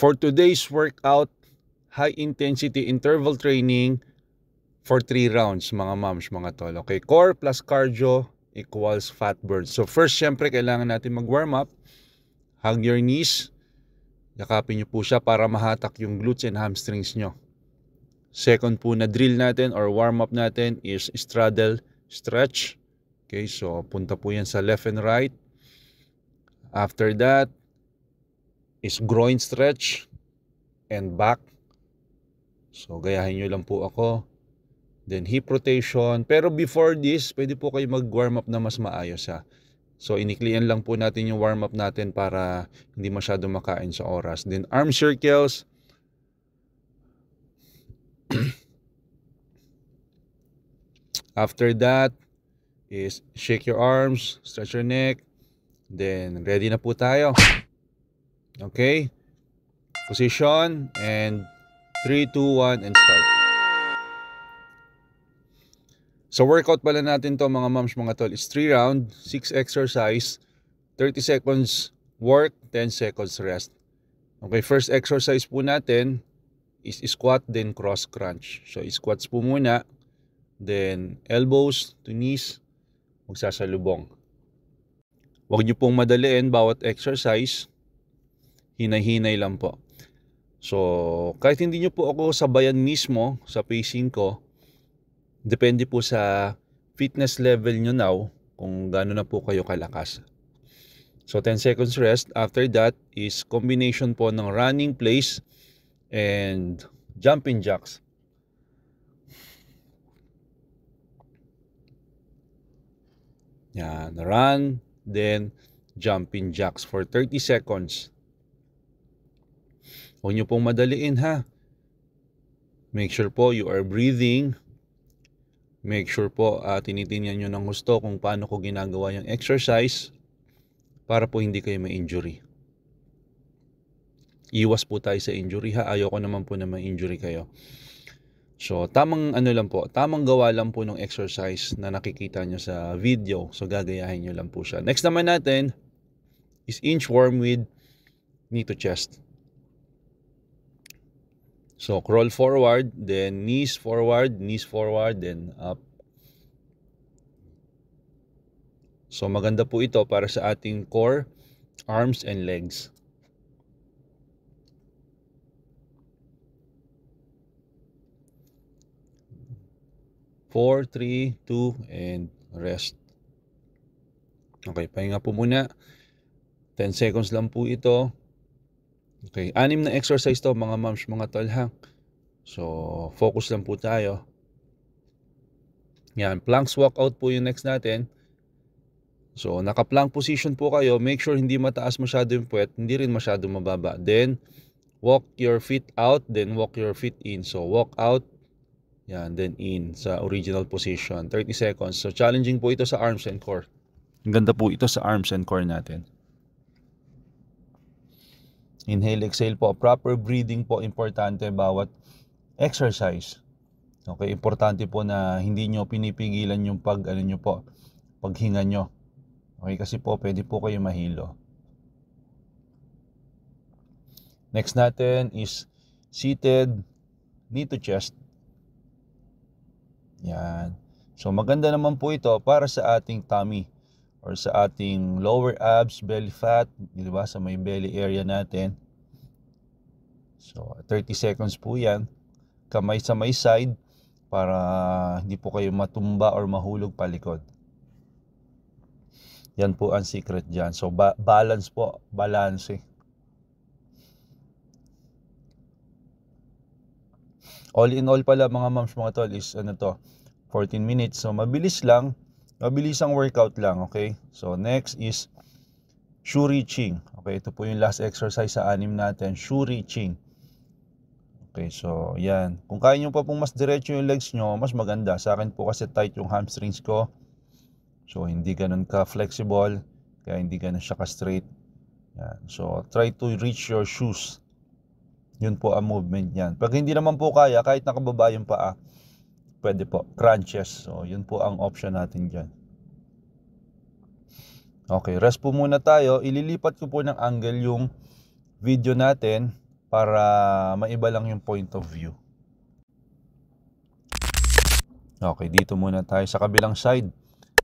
For today's workout, high intensity interval training for 3 rounds mga moms, mga tol. Okay, core plus cardio equals fat burn. So first, syempre kailangan natin mag-warm up. Hug your knees. Yakapin nyo po siya para mahatak yung glutes and hamstrings nyo. Second po na drill natin or warm up natin is straddle stretch. Okay, so punta po yan sa left and right. After that is groin stretch and back. So gayahin nyo lang po ako. Then hip rotation. Pero before this, pwede po kayo mag-warm up na mas maayos ha. So iniklian lang po natin yung warm up natin para hindi masyado makain sa oras. Then arm circles. After that is shake your arms, stretch your neck. Then ready na po tayo. Okay? Position and 3, 2, 1 and start. So workout pala natin to mga moms, mga tol, is 3 round, 6 exercise, 30 seconds work, 10 seconds rest. Okay, first exercise po natin is squat, then cross crunch. So squats po muna, then elbows to knees, magsasalubong. Huwag niyo pong madaliin bawat exercise, hinay-hinay lang po. So kahit hindi niyo po ako sabayan mismo sa pacing ko, depende po sa fitness level nyo now kung gaano na po kayo kalakas. So 10 seconds rest. After that is combination po ng running place and jumping jacks. Yan, run, then jumping jacks for 30 seconds. Huwag nyo pong madaliin ha. Make sure po you are breathing. Make sure po tinitingnan nyo ng gusto kung paano ko ginagawa yung exercise para po hindi kayo ma-injury. Iwas po tayo sa injury ha. Ayoko naman po na ma-injury kayo. So tamang ano lang po, tamang gawa lang po ng exercise na nakikita nyo sa video. So gagayahin nyo lang po siya. Next naman natin is inchworm with knee to chest. So crawl forward, then knees forward, then up. So maganda po ito para sa ating core, arms, and legs. Four, 3, 2, and rest. Okay, pahinga po muna. 10 seconds lang po ito. Okay, 6 na exercise to mga moms, mga tol ha. So, focus lang po tayo. Yan, planks walkout po yung next natin. So, naka-plank position po kayo. Make sure hindi mataas masyado yung puwet, hindi rin masyado mababa. Then, walk your feet out, then walk your feet in. So, walk out, yan, then in sa original position. 30 seconds. So, challenging po ito sa arms and core. Ang ganda po ito sa arms and core natin. Inhale, exhale po. Proper breathing po, importante bawat exercise. Okay, importante po na hindi nyo pinipigilan yung paghinga nyo. Okay, kasi po pwede po kayo mahilo. Next natin is seated, knee to chest. Yan. So maganda naman po ito para sa ating tummy or sa ating lower abs, belly fat, di ba, sa may belly area natin. So 30 seconds po yan. Kamay sa may side para hindi po kayo matumba or mahulog palikod. Yan po ang secret dyan. So balance po, balance. All in all pala mga moms, mga tol, is 14 minutes. So mabilis lang. Mabilis ang workout lang, okay? So next is shoe reaching. Okay, ito po yung last exercise sa 6 natin, shoe reaching. Okay, so yan. Kung kaya nyo pa pong mas diretso yung legs nyo, mas maganda. Sa akin po kasi tight yung hamstrings ko. So hindi ganun ka-flexible, kaya hindi ganun siya ka-straight. Yan. So try to reach your shoes. Yun po ang movement yan. Pag hindi naman po kaya, kahit nakababa yung paa, pwede po, crunches. So, yun po ang option natin dyan. Okay, rest po muna tayo. Ililipat ko po ng angle yung video natin para maiba lang yung point of view. Okay, dito muna tayo sa kabilang side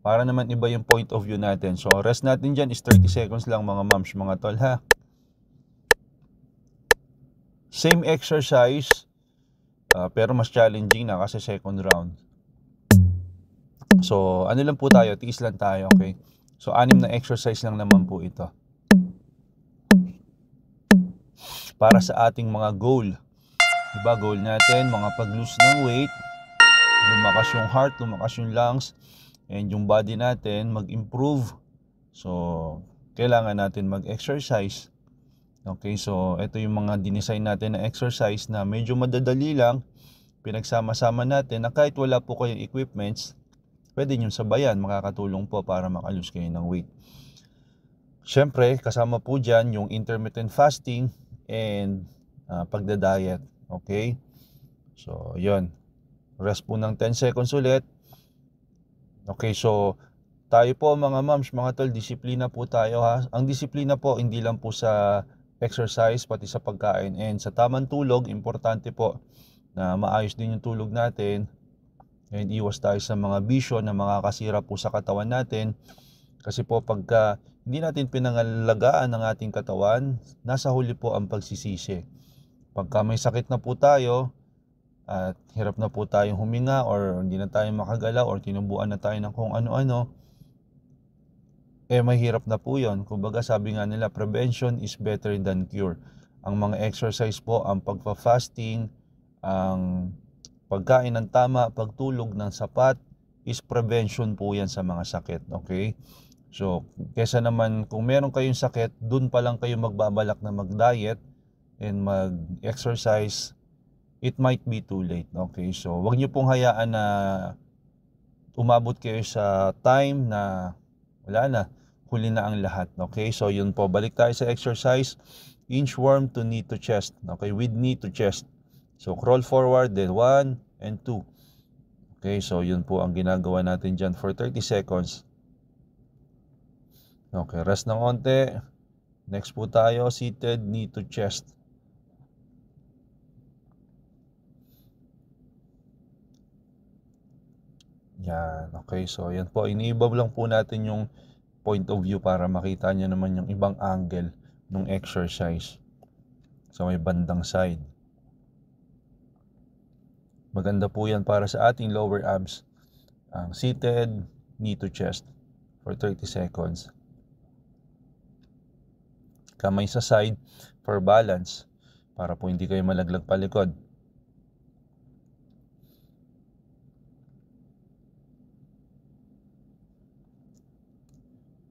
para naman iba yung point of view natin. So rest natin dyan is 30 seconds lang mga moms, mga tol ha. Same exercise, pero mas challenging na kasi second round. So ano lang po tayo, tiis lang tayo, okay? So 6 na exercise lang naman po ito para sa ating mga goal. Diba, goal natin, mga pag-lose ng weight, lumakas yung heart, lumakas yung lungs, and yung body natin mag-improve. So kailangan natin mag-exercise. Okay, so ito yung mga dinesign natin na exercise na medyo madadali lang, pinagsama-sama natin na kahit wala po kayong equipments, pwede nyo sabayan, makakatulong po para makalose kayo ng weight. Siyempre, kasama po dyan yung intermittent fasting and pagda-diet. Okay? So, yun. Rest po ng 10 seconds ulit. Okay, so tayo po mga moms, mga tol, disiplina po tayo ha. Ang disiplina po, hindi lang po sa exercise, pati sa pagkain. And sa tamang tulog, importante po na maayos din yung tulog natin. And iwas tayo sa mga bisyo na makakasira po sa katawan natin. Kasi po pagka hindi natin pinangalagaan ng ating katawan, nasa huli po ang pagsisisi. Pagka may sakit na po tayo, at hirap na po tayong huminga or hindi na tayo makagalaw or tinubuan na tayo ng kung ano-ano, mahirap na po yun. Kumbaga sabi nga nila, prevention is better than cure. Ang mga exercise po, ang pagpa-fasting, ang pagkain ng tama, pagtulog ng sapat, is prevention po yan sa mga sakit. Okay? So, kesa naman kung meron kayong sakit, dun pa lang kayo magbabalak na mag-diet and mag-exercise, it might be too late. Okay? So, wag niyo pong hayaan na umabot kayo sa time na wala na, huli na ang lahat. Okay? So, yun po. Balik tayo sa exercise. Inchworm to knee to chest. Okay? With knee to chest. So, crawl forward, then 1 and 2. Okay? So, yun po ang ginagawa natin dyan for 30 seconds. Okay, rest ng onte. Next po tayo, seated, knee to chest. Yan, okay. So, yan po. Iniibaw lang po natin yung point of view para makita nyo naman yung ibang angle ng exercise. So, may bandang side. Maganda po yan para sa ating lower abs. Ang seated, knee to chest for 30 seconds. Kamay sa side for balance para po hindi kayo malaglag palikod.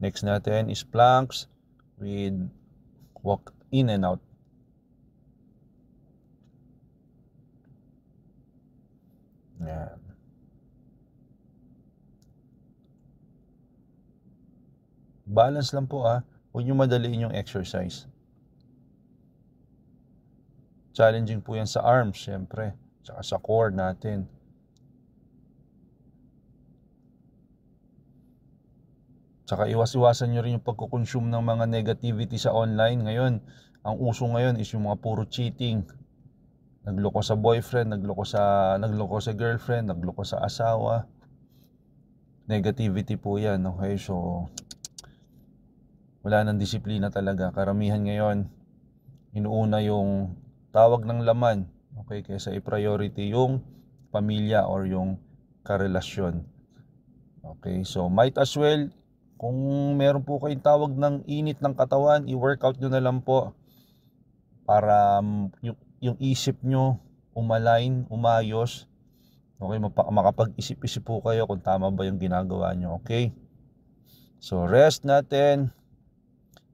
Next natin is planks with walk in and out. Yan. Balance lang po huwag nyo madaliin yung exercise. Challenging po yan sa arms, syempre. Tsaka sa core natin. Tsaka iwas-iwasan nyo rin yung pagkukonsume ng mga negativity sa online. Ngayon, ang uso ngayon is yung mga puro cheating. Nagloko sa boyfriend, nagloko sa girlfriend, nagloko sa asawa. Negativity po yan, okay? So, wala nang disiplina talaga. Karamihan ngayon, inuuna yung tawag ng laman, okay, kaysa i-priority yung pamilya or yung karelasyon. Okay, so might as well, kung meron po kayong tawag ng init ng katawan, i-workout nyo na lang po para yung isip nyo umalign, umayos. Okay, makapag-isip-isip po kayo kung tama ba yung ginagawa nyo. Okay, so rest natin.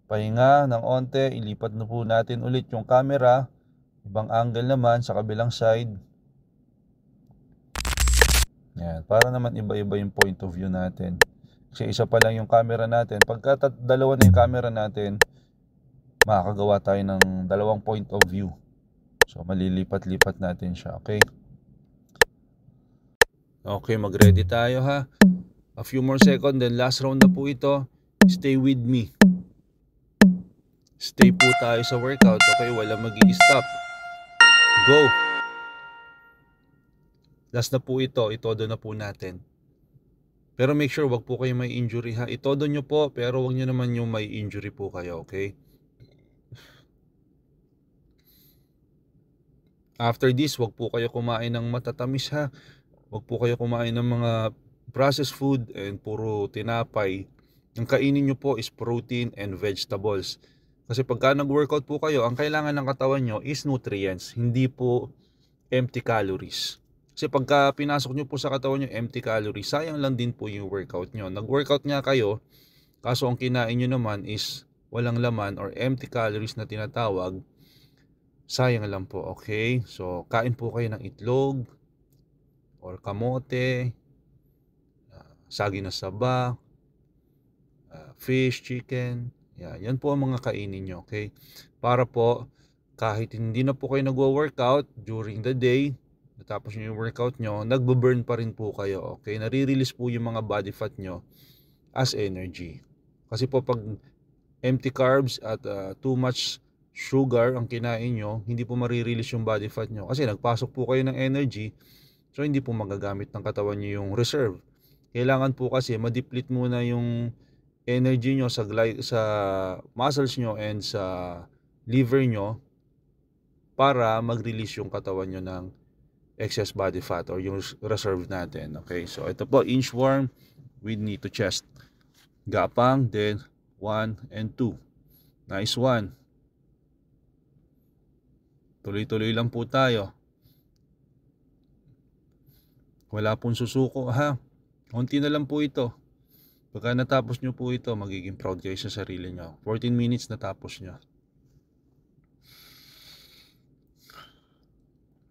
Pahinga ng onte, ilipat na po natin ulit yung camera. Ibang angle naman sa kabilang side. Yan, para naman iba-iba yung point of view natin. Kasi isa pa lang yung camera natin. Pagka dalawa na yung camera natin, makakagawa tayo ng dalawang point of view. So malilipat-lipat natin siya, okay? Okay, mag-ready tayo ha. A few more seconds, then last round na po ito. Stay with me. Stay po tayo sa workout, okay? Walang magi-stop. Go! Last na po ito, itodo na po natin. Pero make sure wag po kayo may injury ha. Itodo nyo po, pero wag nyo naman yung may injury po kayo, okay? After this, wag po kayo kumain ng matatamis ha. Wag po kayo kumain ng mga processed food and puro tinapay. Ang kainin nyo po is protein and vegetables. Kasi pagka nag-workout po kayo, ang kailangan ng katawan nyo is nutrients, hindi po empty calories. Kasi pagka pinasok nyo po sa katawan nyo empty calories, sayang lang din po yung workout nyo. Nag-workout nga kayo, kaso ang kinain nyo naman is walang laman or empty calories na tinatawag, sayang lang po, okay? So, kain po kayo ng itlog or kamote, saging na saba, fish, chicken. Yan po ang mga kainin nyo, okay? Para po, kahit hindi na po kayo nagwo-workout during the day, natapos nyo yung workout nyo, nagbo-burn pa rin po kayo, okay? Nare-release po yung mga body fat nyo as energy. Kasi po pag empty carbs at too much sugar ang kinain nyo, hindi po marirelease yung body fat nyo. Kasi nagpasok po kayo ng energy, so hindi po magagamit ng katawan nyo yung reserve. Kailangan po kasi ma-deplete muna yung energy nyo sa muscles nyo and sa liver nyo para mag-release yung katawan nyo ng excess body fat or yung reserve natin. Okay, so ito po, inchworm with knee to chest. Gapang, then 1 and 2. Nice one. Tuloy-tuloy lang po tayo. Wala pong susuko ha. Konti na lang po ito. Pagka natapos nyo po ito, magiging proud kayo sa sarili nyo. 14 minutes natapos nyo.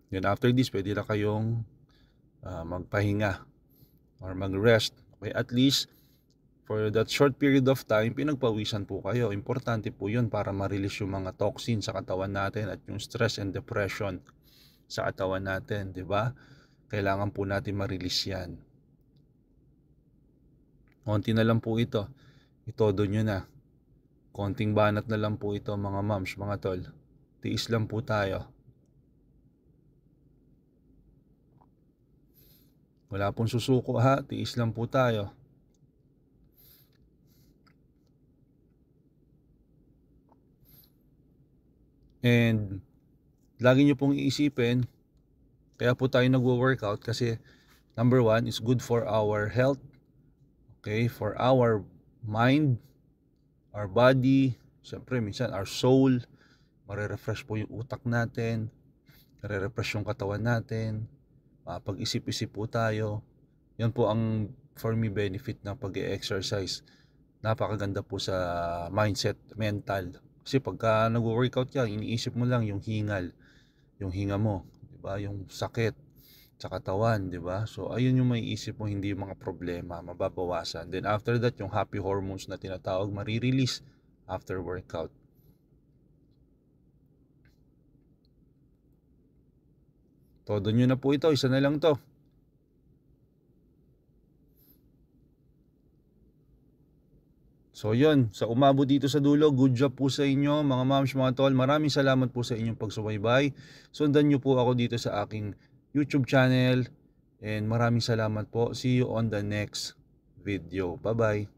Then after this, pwede na kayong magpahinga or mag-rest. Okay, at least for that short period of time, pinagpawisan po kayo. Importante po yun para ma-release yung mga toxin sa katawan natin at yung stress and depression sa katawan natin, di ba? Kailangan po natin ma-release yan. Konti na lang po ito. Itodo nyo na. Konting banat na lang po ito mga moms, mga tol. Tiis lang po tayo. Wala pong susuko ha. Tiis lang po tayo. And lagi nyo pong iisipin, kaya po tayo nagwo-workout kasi number 1 is good for our health. Okay, for our mind, our body, siyempre minsan our soul, mare-refresh po yung utak natin, mare-refresh yung katawan natin, pag-isip-isip po tayo. Yan po ang for me benefit ng pag-exercise. Napakaganda po sa mindset, mental. Kasi pagka nagwo-workout ka, iniisip mo lang yung hingal, yung hinga mo, 'di ba? Yung sakit sa katawan, 'di ba? So ayun yung maiisip mo, hindi yung mga problema, mababawasan. Then after that, yung happy hormones na tinatawag, marirelease after workout. Todo nyo na po ito, isa na lang to. So yun, sa umabot dito sa dulo, good job po sa inyo mga moms, mga tol. Maraming salamat po sa inyong pagsubaybay. Sundan nyo po ako dito sa aking YouTube channel. And maraming salamat po. See you on the next video. Bye-bye.